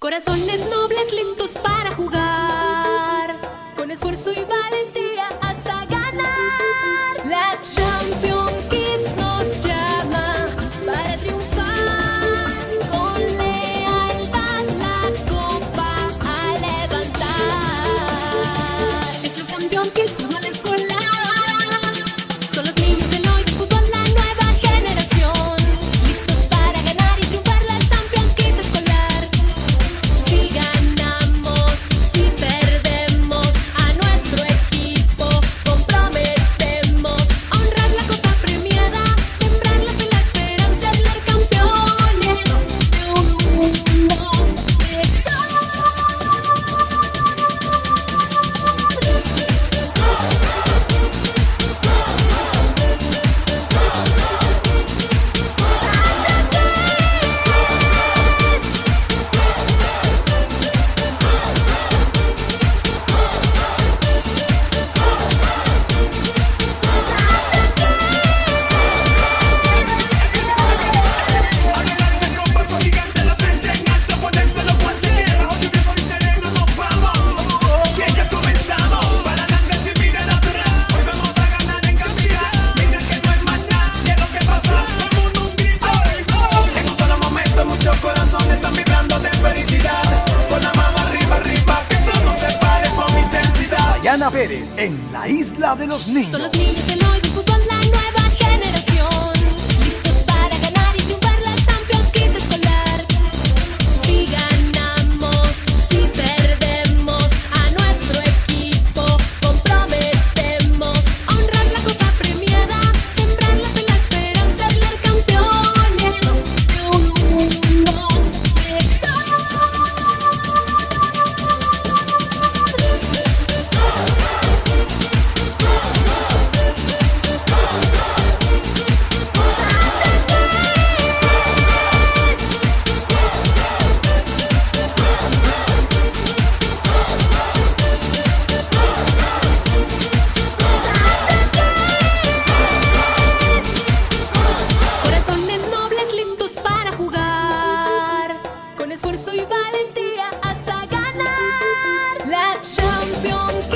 Corazones nobles listos para jugar, con esfuerzo y valentía hasta ganar. La Champions Kids nos llama para triunfar, con lealtad la copa a levantar. Es los Champions Kids, fútbol escolar, son los niños del hoy, fútbol la nueva generación, listos para ganar y triunfar la Champions Kids escolar. Si ganamos, si perdemos, a nuestro equipo comprometemos a honrar la copa premiada, sembrar la fe, la esperanza, ser campeones de un mundo mejor. Diana Pérez en la Isla de los Niños. Son los niños del hoy, fútbol la nueva generación, listos para ganar y triunfar la Champions Kids escolar. Si ganamos, si perdemos, a nuestro equipo comprometemos a honrar la copa premiada, sembrar la fe, la esperanza, ser campeones de un mundo mejor. Corazones nobles listos para jugar, con esfuerzo y valentía hasta ganar. La Champions